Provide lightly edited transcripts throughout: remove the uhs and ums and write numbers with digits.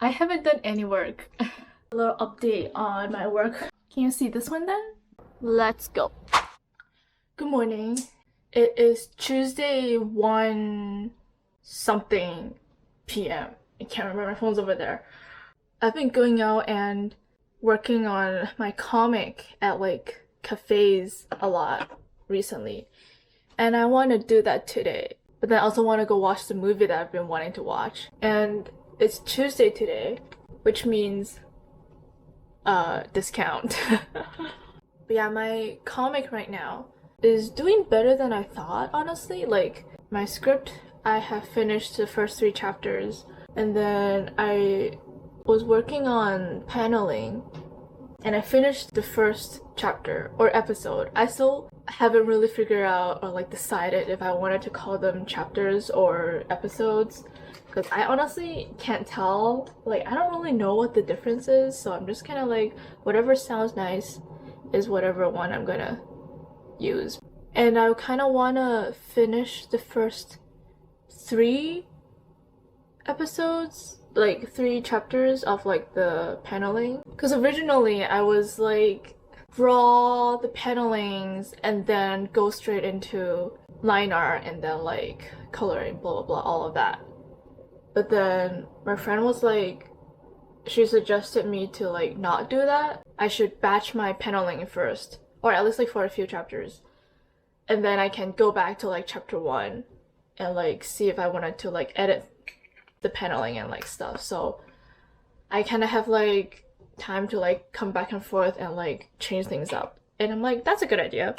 I haven't done any work. A little update on my work. Can you see this one then? Let's go. Good morning. It is Tuesday 1 something p.m. I can't remember, my phone's over there. I've been going out and working on my comic at like cafes a lot recently. And I want to do that today. But then I also want to go watch the movie that I've been wanting to watch. And it's Tuesday today, which means discount. But yeah, my comic right now is doing better than I thought, honestly. Like, my script, I have finished the first 3 chapters, and then I was working on paneling, and I finished the first chapter, or episode. I still haven't really figured out or like decided if I wanted to call them chapters or episodes, because I honestly can't tell. Like, I don't really know what the difference is, so I'm just kind of like, whatever sounds nice is whatever one I'm gonna use. And I kind of want to finish the first 3 episodes, like 3 chapters of like the paneling, because originally I was like draw the panelings and then go straight into line art and then like coloring, blah blah blah, all of that. But then my friend was like, she suggested me to like not do that. I should batch my paneling first, or at least like for a few chapters, and then I can go back to like chapter 1 and like see if I wanted to like edit the paneling and like stuff. So I kind of have like time to like come back and forth and like change things up. And I'm like, that's a good idea.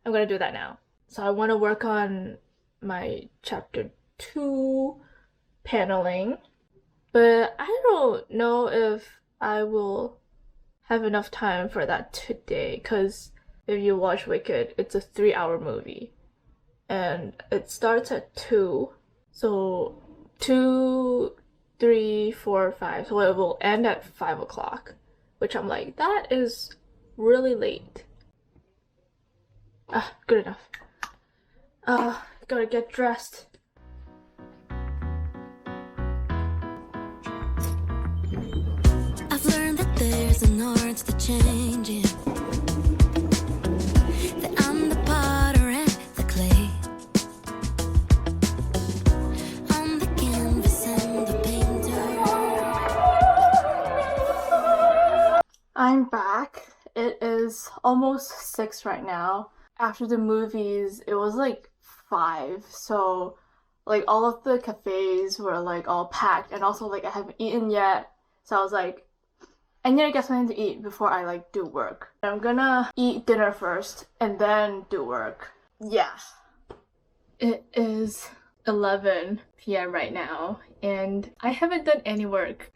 I'm gonna do that now. So I want to work on my chapter 2 paneling, but I don't know if I will have enough time for that today, because if you watch Wicked, it's a 3-hour movie and it starts at 2, so 2, 3, 4, 5, so it will end at 5 o'clock, which I'm like, that is really late. Good enough. Gotta get dressed. I've learned that there's an art to changing, that I'm the potter and the clay, I'm the canvas and the painter. I'm back. It is almost 6 right now. After the movies, it was like 5, so like all of the cafes were like all packed, and also like I haven't eaten yet, so I was like, I need to get something to eat before I like do work. I'm gonna eat dinner first and then do work. Yeah. It is 11 p.m. right now and I haven't done any work.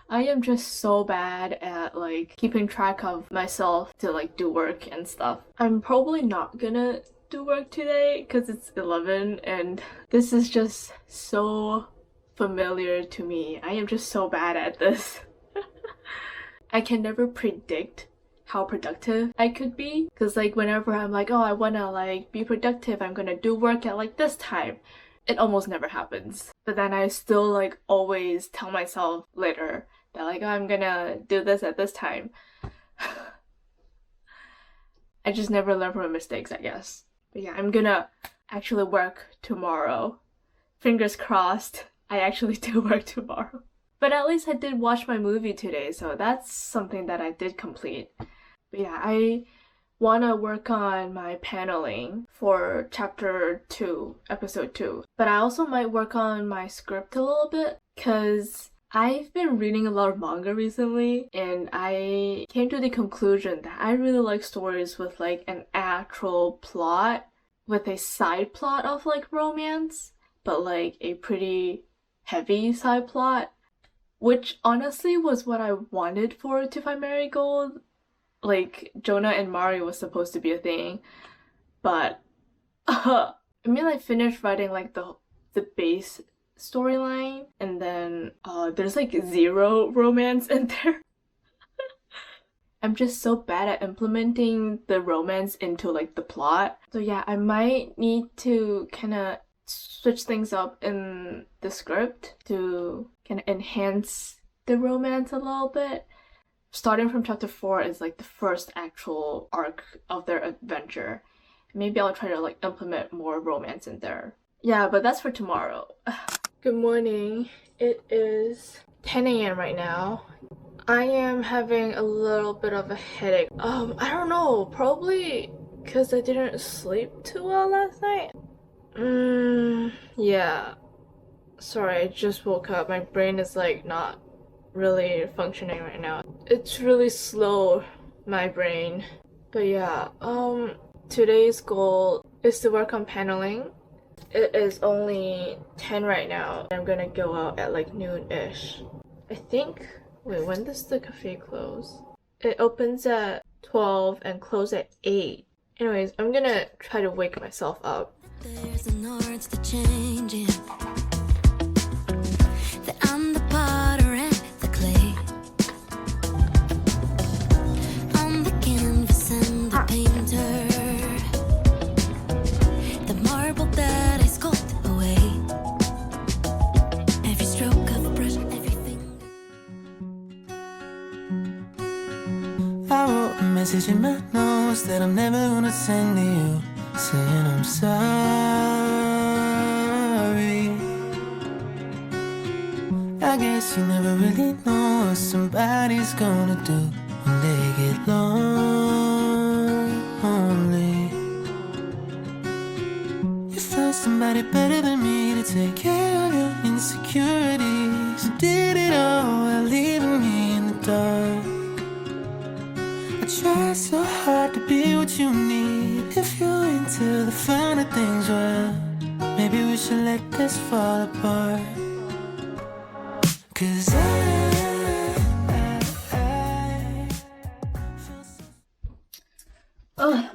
I am just so bad at like keeping track of myself to like do work and stuff. I'm probably not gonna do work today because it's 11 and this is just so familiar to me. I am just so bad at this. I can never predict how productive I could be, because like whenever I'm like, oh, I want to like be productive, I'm gonna do work at like this time, it almost never happens. But then I still like always tell myself later that like, oh, I'm gonna do this at this time. I just never learn from my mistakes, I guess. But yeah, I'm gonna actually work tomorrow. Fingers crossed I actually do work tomorrow. But at least I did watch my movie today, so that's something that I did complete. But yeah, I want to work on my paneling for chapter 2, episode 2. But I also might work on my script a little bit, because I've been reading a lot of manga recently, and I came to the conclusion that I really like stories with like an actual plot, with a side plot of like romance, but like a pretty heavy side plot. Which honestly was what I wanted for To Find Marigold. Like, Jonah and Mari was supposed to be a thing. But, I mean, I finished writing like the base storyline, and then there's like 0 romance in there. I'm just so bad at implementing the romance into like the plot. So yeah, I might need to kind of switch things up in the script to can enhance the romance a little bit. Starting from chapter 4 is like the first actual arc of their adventure. Maybe I'll try to like implement more romance in there. Yeah, but that's for tomorrow. Good morning. It is 10 a.m. right now. I am having a little bit of a headache. I don't know, probably because I didn't sleep too well last night. Yeah. Sorry, I just woke up. My brain is like not really functioning right now. It's really slow, my brain. But yeah, today's goal is to work on paneling. It is only 10 right now. I'm gonna go out at like noon-ish. I think, wait, when does the cafe close? It opens at 12 and closes at 8. Anyways, I'm gonna try to wake myself up. There's an art to changing. That I'm the potter and the clay. I'm the canvas and the painter. The marble that I sculpt away. Every stroke of a brush, every finger. I wrote a message in my notes that I'm never gonna send to you, saying I'm sorry. I guess you never really know what somebody's gonna do when they get lonely. You found somebody better than me to take care of your insecurities. You did it all while leaving me in the dark. I try so hard to be what you need. If you're into the finer things, well, maybe we should let this fall apart. 'Cause I feel so.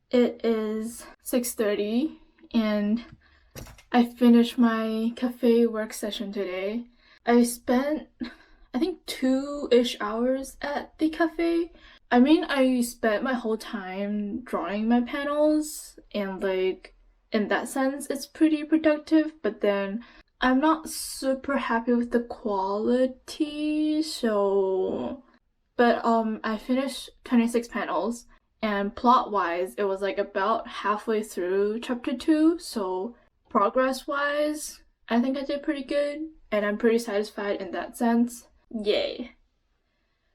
It is 6:30 and I finished my cafe work session today. I spent, I think, 2-ish hours at the cafe. I mean, I spent my whole time drawing my panels, and like, in that sense, it's pretty productive, but then I'm not super happy with the quality, so... But I finished 26 panels, and plot-wise, it was like about halfway through chapter 2, so progress-wise, I think I did pretty good, and I'm pretty satisfied in that sense. Yay.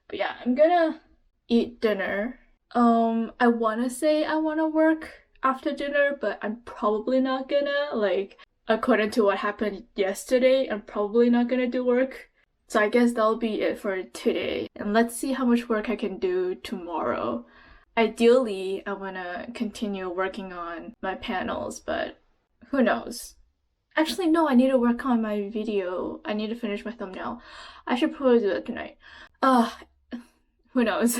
But yeah, I'm gonna eat dinner. I wanna say I wanna work after dinner, but I'm probably not gonna. Like, according to what happened yesterday, I'm probably not gonna do work. So I guess that'll be it for today. And let's see how much work I can do tomorrow. Ideally, I wanna continue working on my panels, but who knows? Actually, no, I need to work on my video. I need to finish my thumbnail. I should probably do that tonight. Who knows?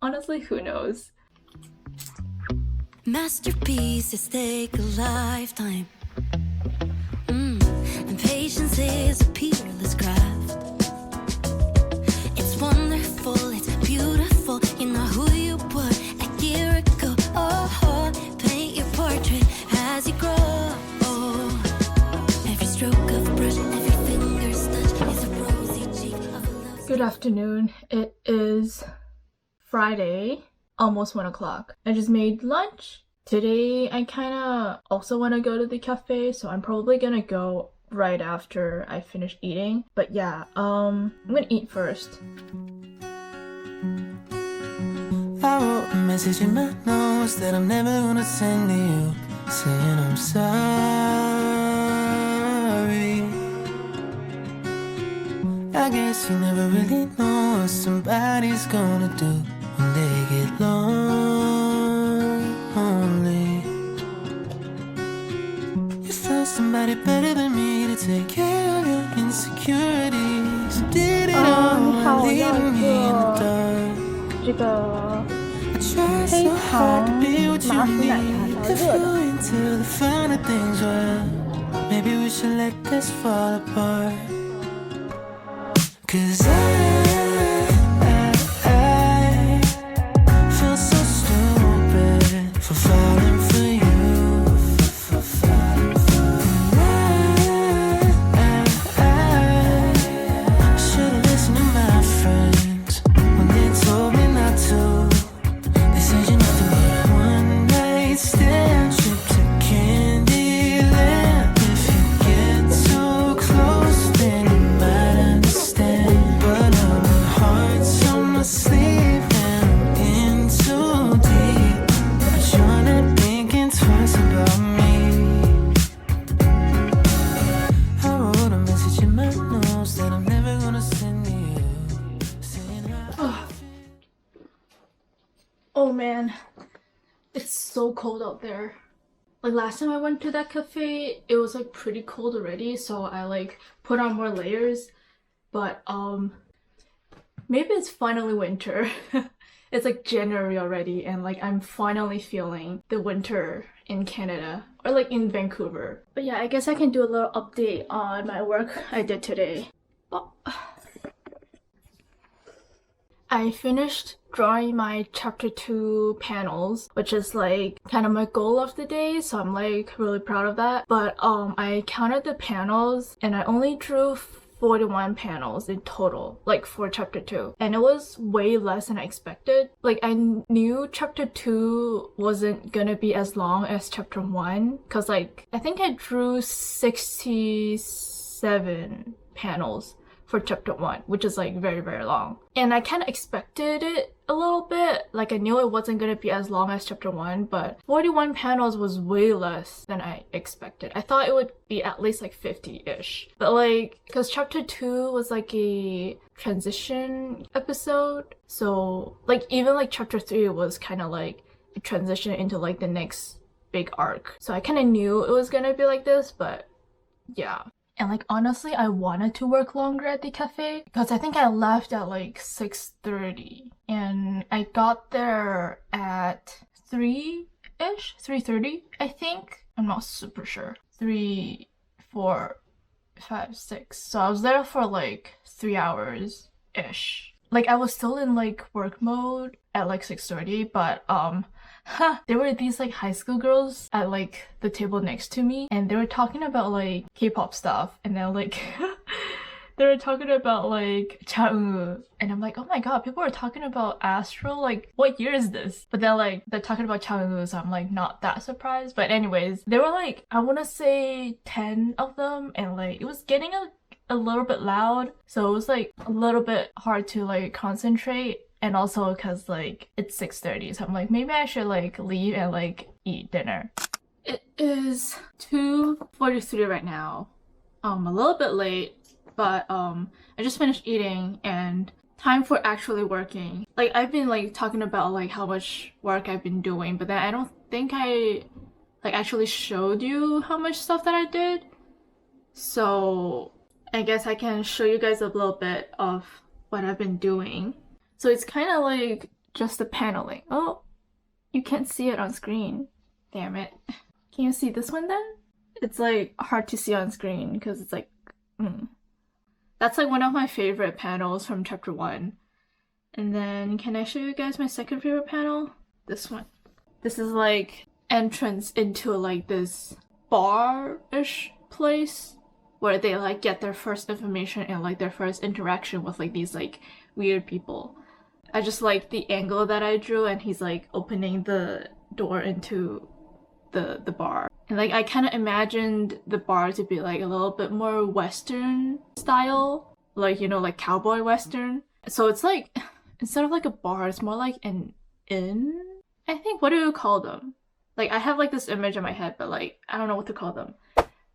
Honestly, who knows? Masterpieces take a lifetime. And patience is a peerless craft. It's wonderful, it's beautiful. You know who you were a year ago. Oh, paint your portrait as you grow. Every stroke of a brush, every finger's touch is a rosy cheek of a love. Good afternoon. It is Friday, almost 1 o'clock. I just made lunch. Today, I kinda also want to go to the cafe, so I'm probably gonna go right after I finish eating. But yeah, I'm gonna eat first. I wrote a message in my notes that I'm never gonna send to you, saying I'm sorry. I guess you never really know what somebody's gonna do when they get lonely. You found somebody better than me to take care of your insecurities. You did it all while leaving me in the dark. 这个 I try so hard to be what you need. If you're into the finer things, well, maybe we should let this fall apart. 'Cause I feel so stupid for falling for you. Oh man, it's so cold out there. Like last time I went to that cafe, it was like pretty cold already, so I like put on more layers. But maybe it's finally winter. It's like January already, and like I'm finally feeling the winter in Canada or like in Vancouver. But yeah, I guess I can do a little update on my work I did today. Oh. I finished drawing my chapter 2 panels, which is like kind of my goal of the day, so I'm like really proud of that. But I counted the panels and I only drew 41 panels in total, like for chapter 2, and it was way less than I expected. Like I knew chapter 2 wasn't gonna be as long as chapter 1 because like I think I drew 67 panels for chapter 1, which is like very, very long. And I kind of expected it a little bit. Like I knew it wasn't gonna be as long as chapter 1, but 41 panels was way less than I expected. I thought it would be at least like 50-ish. But like, because chapter 2 was like a transition episode, so like even like chapter 3 was kind of like a transition into like the next big arc. So I kind of knew it was gonna be like this, but yeah. And like honestly, I wanted to work longer at the cafe because I think I left at like 6:30 and I got there at 3-ish, 3:30 I think. I'm not super sure. 3, 4, 5, 6. So I was there for like 3 hours-ish. Like I was still in like work mode at like 6:30, but there were these like high school girls at like the table next to me, and they were talking about like K-pop stuff, and then like they were talking about like Cha Eun-woo, and I'm like, oh my god, people are talking about Astro, like what year is this? But then like they're talking about Cha Eun-woo, so I'm like not that surprised. But anyways, there were like I want to say 10 of them, and like it was getting a little bit loud, so it was like a little bit hard to like concentrate. And also because like it's 6:30, so I'm like maybe I should like leave and like eat dinner. It is 2:43 right now. A little bit late, but I just finished eating and time for actually working. Like I've been like talking about like how much work I've been doing, but then I don't think I like actually showed you how much stuff that I did. So I guess I can show you guys a little bit of what I've been doing. So it's kind of like just the paneling. Oh, you can't see it on screen. Damn it. Can you see this one then? It's like hard to see on screen because it's like, That's like one of my favorite panels from chapter 1. And then can I show you guys my second favorite panel? This one. This is like entrance into like this bar-ish place where they like get their first information and like their first interaction with like these like weird people. I just like the angle that I drew, and he's like opening the door into the bar. And like I kind of imagined the bar to be like a little bit more Western style, like, you know, like cowboy Western. So it's like, instead of like a bar, it's more like an inn, I think. What do you call them? Like I have like this image in my head, but like I don't know what to call them.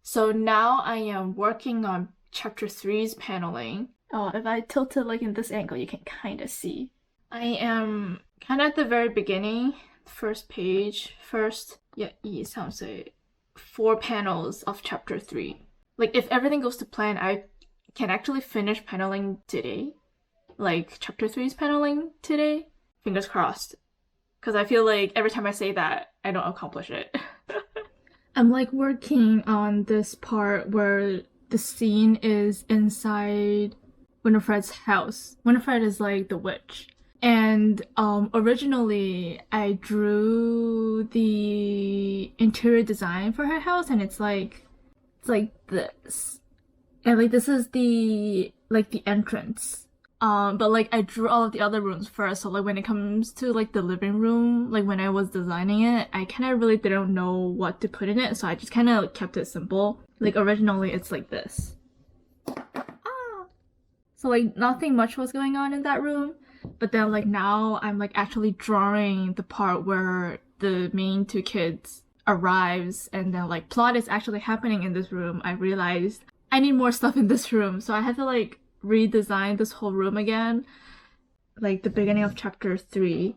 So now I am working on chapter 3's paneling. Oh, if I tilt it like in this angle, you can kind of see. I am kind of at the very beginning, first page, first 4 panels of chapter 3. Like if everything goes to plan, I can actually finish paneling today. Like chapter 3's paneling today. Fingers crossed. Because I feel like every time I say that, I don't accomplish it. I'm like working on this part where the scene is inside Winifred's house. Winifred is like the witch. And originally I drew the interior design for her house, and it's like this. And like this is the entrance. But like I drew all of the other rooms first, so like when it comes to like the living room, like when I was designing it, I kind of really didn't know what to put in it, so I just kind of kept it simple. Like originally it's like this. So like nothing much was going on in that room. But then like now I'm like actually drawing the part where the main 2 kids arrives, and then like plot is actually happening in this room. I realized I need more stuff in this room, so I had to like redesign this whole room again, like the beginning of chapter 3.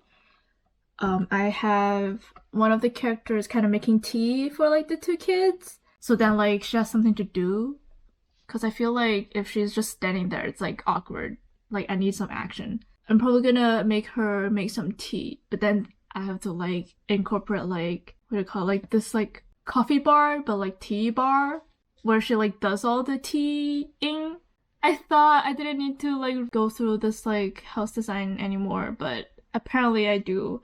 I have one of the characters kind of making tea for like the two kids. So then like she has something to do. Because I feel like if she's just standing there, it's like awkward. Like I need some action. I'm probably gonna make her make some tea. But then I have to like incorporate like, what do you call it? Like this like coffee bar, but like tea bar. Where she like does all the teaing. I thought I didn't need to like go through this like house design anymore, but apparently I do.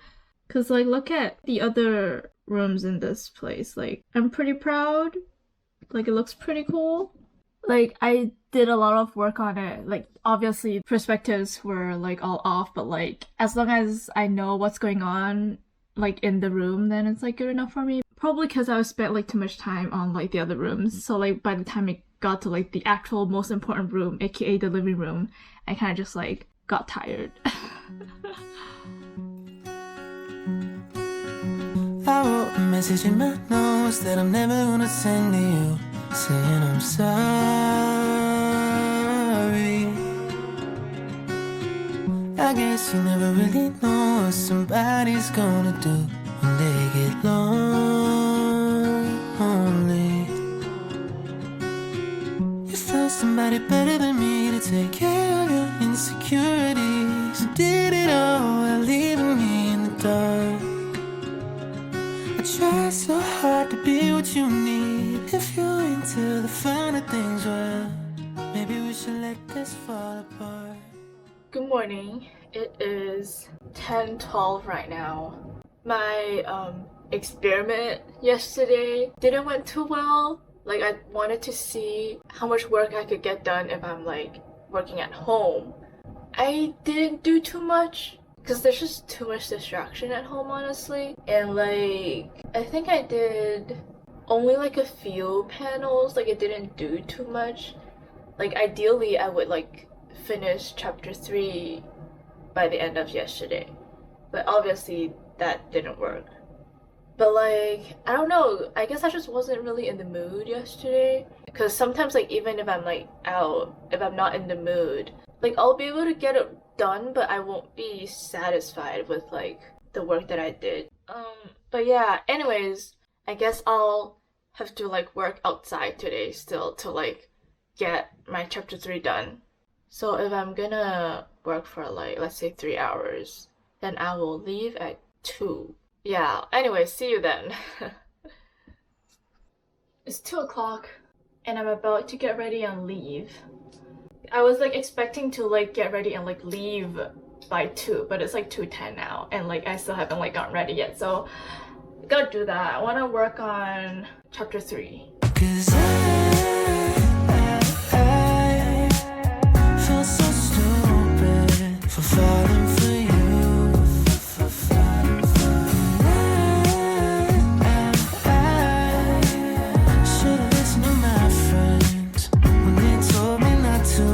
Cause like look at the other rooms in this place. Like I'm pretty proud. Like it looks pretty cool. Like I did a lot of work on it. Like obviously perspectives were like all off, but like as long as I know what's going on like in the room, then it's like good enough for me. Probably because I spent like too much time on like the other rooms. So like by the time it got to like the actual most important room, aka the living room, I kind of just like got tired. I wrote a message in my notes that I'm never gonna send to you, saying I'm sorry. I guess you never really know what somebody's gonna do when they get lonely. You found somebody better than me to take care of your insecurities. You did it all while leaving me in the dark. I try so hard to be what you need. If you're into the finer things, well, maybe we should let this fall apart. Good morning. It is 10:12 right now. My experiment yesterday didn't went too well. Like I wanted to see how much work I could get done if I'm like working at home. I didn't do too much because there's just too much distraction at home, honestly. And like I think I did only like a few panels. Like it didn't do too much. Like ideally I would like finish chapter 3 by the end of yesterday, but obviously that didn't work. But like I don't know, I guess I just wasn't really in the mood yesterday, because sometimes like even if I'm like out, if I'm not in the mood, like I'll be able to get it done, but I won't be satisfied with like the work that I did. But yeah, anyways, I guess I'll have to like work outside today still to like get my chapter 3 done. So if I'm gonna work for like, let's say 3 hours, then I will leave at 2. Yeah, anyway, see you then. It's 2 o'clock and I'm about to get ready and leave. I was like expecting to like get ready and like leave by 2, but it's like 2:10 now and like I still haven't like gotten ready yet, so I gotta do that. I wanna work on chapter 3. 'Cause I feel so stupid for falling for you. I should've listened to my friends when they told me not to.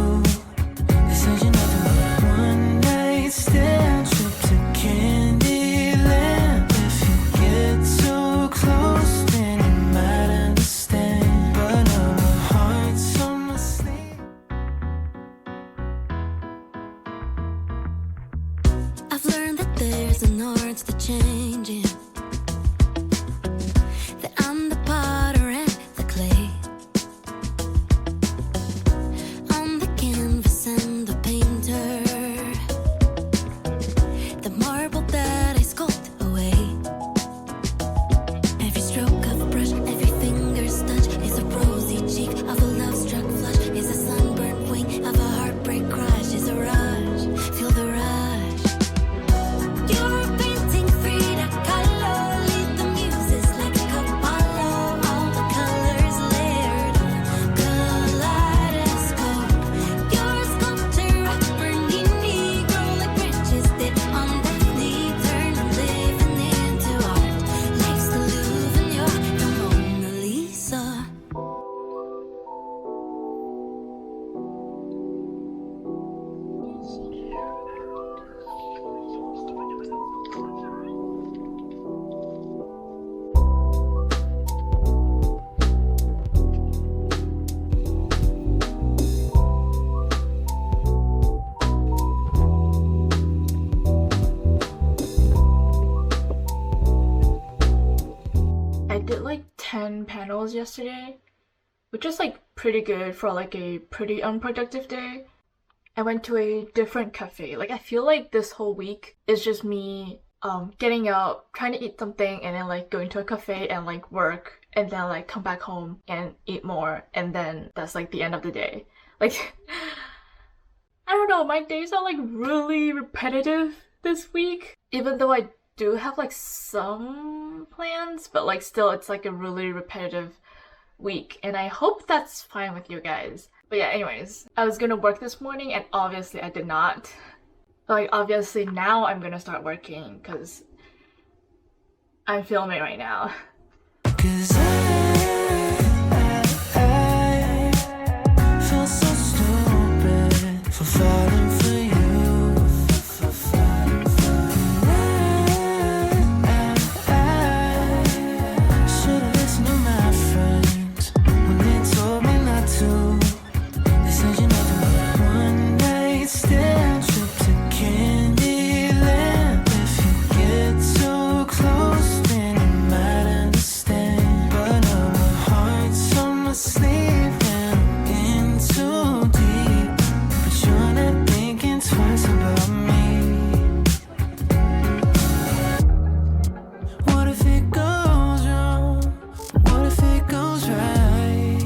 They said you never want one night stand, trip to Candyland. If you get too close, then you might understand. But now my heart's on my sleeve. I've learned that there's an art to changing, that I'm the potter and the clay, I'm the canvas and the painter, the marble that I sculpt away. Every stroke of a brush, every finger's touch is a rosy cheek of a love-struck flush, is a sunburned wing of a heartbreak crush, is a rush, feel the rush. You're a painting free to color. panels yesterday, which is like pretty good for like a pretty unproductive day. I went to a different cafe. Like, I feel like this whole week is just me getting up, trying to eat something, and then like going to a cafe and like work, and then like come back home and eat more, and then that's like the end of the day. Like, I don't know, my days are like really repetitive this week, even though I do have like some plans, but like still it's like a really repetitive week, and I hope that's fine with you guys. But yeah, anyways, I was gonna work this morning and obviously I did not. Like, obviously now I'm gonna start working because I'm filming right now. 'Cause I feel so stupid for falling for you. I should've listened to my friends when they told me not to. They said you never want one night stand, trip to Candyland. If you get too close, then you might understand. But now my heart's on my sleeve and I'm in too deep. But you're not thinking twice about me. What if it goes wrong? What if it goes right?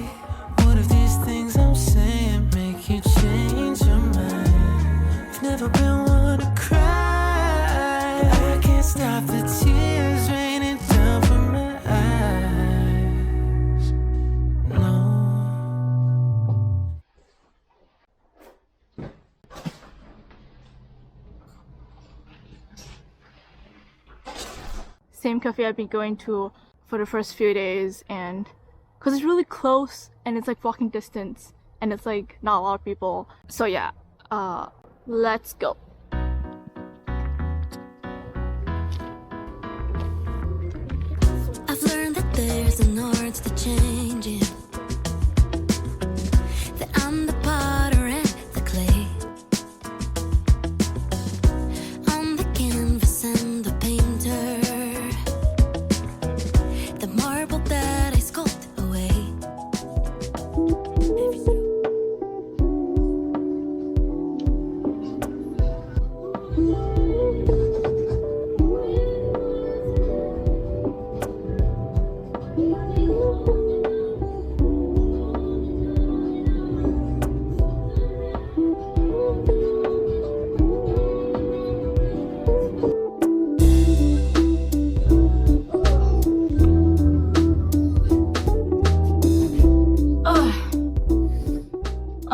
What if these things I'm saying make you change your mind? I've never been one to cry. I can't stop the tears raining down from my eyes. No. Same cafe I've been going to for the first few days, and because it's really close and it's like walking distance and it's like not a lot of people. So yeah, let's go. I've learned that there's an art to changing. That I'm the potter and the clay. I'm the canvas and the painter. The marble that I sculpt away.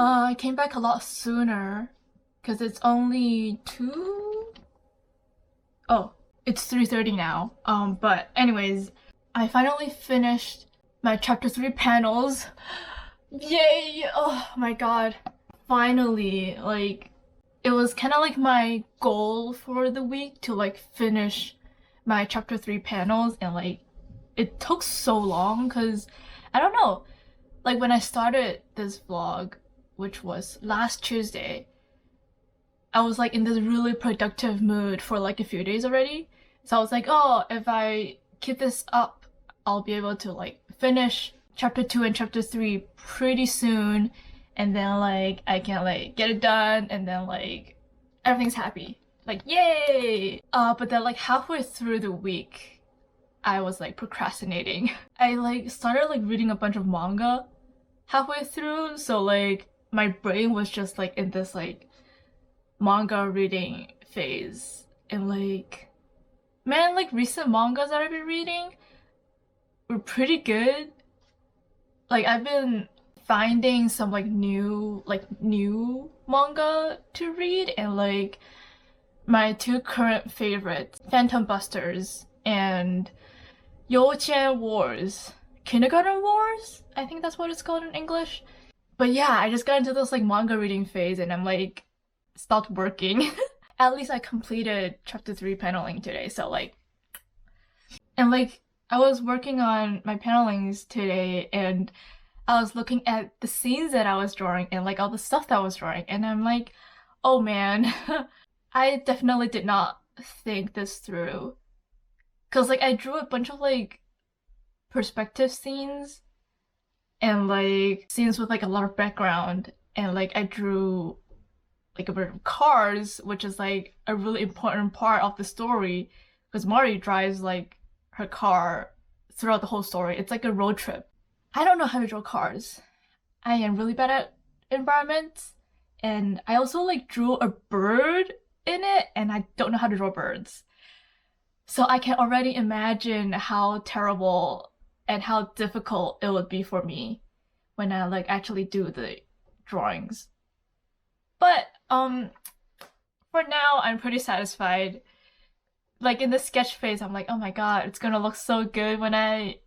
I came back a lot sooner because it's only 2. Oh, it's 3:30 now. But anyways, I finally finished my chapter 3 panels. Yay! Oh my god. Finally, like, it was kind of like my goal for the week to like finish my chapter 3 panels, and like it took so long because I don't know, like when I started this vlog, which was last Tuesday, I was like in this really productive mood for like a few days already. So I was like, oh, if I keep this up, I'll be able to like finish chapter 2 and chapter 3 pretty soon, and then like I can like get it done, and then like everything's happy. Like, yay! But then like halfway through the week, I was like procrastinating. I like started like reading a bunch of manga halfway through, so like my brain was just like in this like manga reading phase. And like, man, like recent mangas that I've been reading were pretty good. Like, I've been finding some like new manga to read, and like my 2 current favorites, Phantom Busters and Youqian Wars, Kindergarten Wars, I think that's what it's called in English. But yeah, I just got into this like manga reading phase, and I'm like stopped working. At least I completed chapter 3 paneling today, so like, and like I was working on my panelings today, and I was looking at the scenes that I was drawing and like all the stuff that I was drawing, and I'm like, oh man, I definitely did not think this through. Cause like I drew a bunch of like perspective scenes and like scenes with like a lot of background, and like I drew like a bit of cars, which is like a really important part of the story because Mari drives like her car throughout the whole story. It's like a road trip. I don't know how to draw cars. I am really bad at environments, and I also like drew a bird in it, and I don't know how to draw birds. So I can already imagine how terrible and how difficult it would be for me when I like actually do the drawings. But for now I'm pretty satisfied. Like in the sketch phase, I'm like, oh my god, it's gonna look so good when I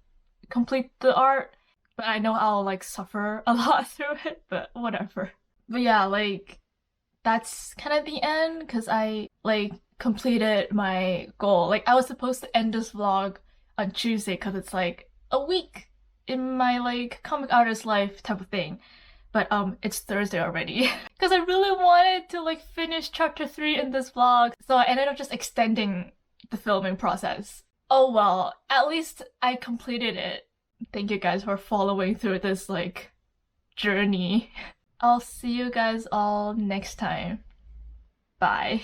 complete the art. But I know I'll like suffer a lot through it, but whatever. But yeah, like that's kind of the end because I like completed my goal. Like I was supposed to end this vlog on Tuesday because it's like a week in my like comic artist life type of thing. But it's Thursday already because I really wanted to like finish chapter 3 in this vlog. So I ended up just extending the filming process. Oh well, at least I completed it. Thank you guys for following through this like journey. I'll see you guys all next time. Bye.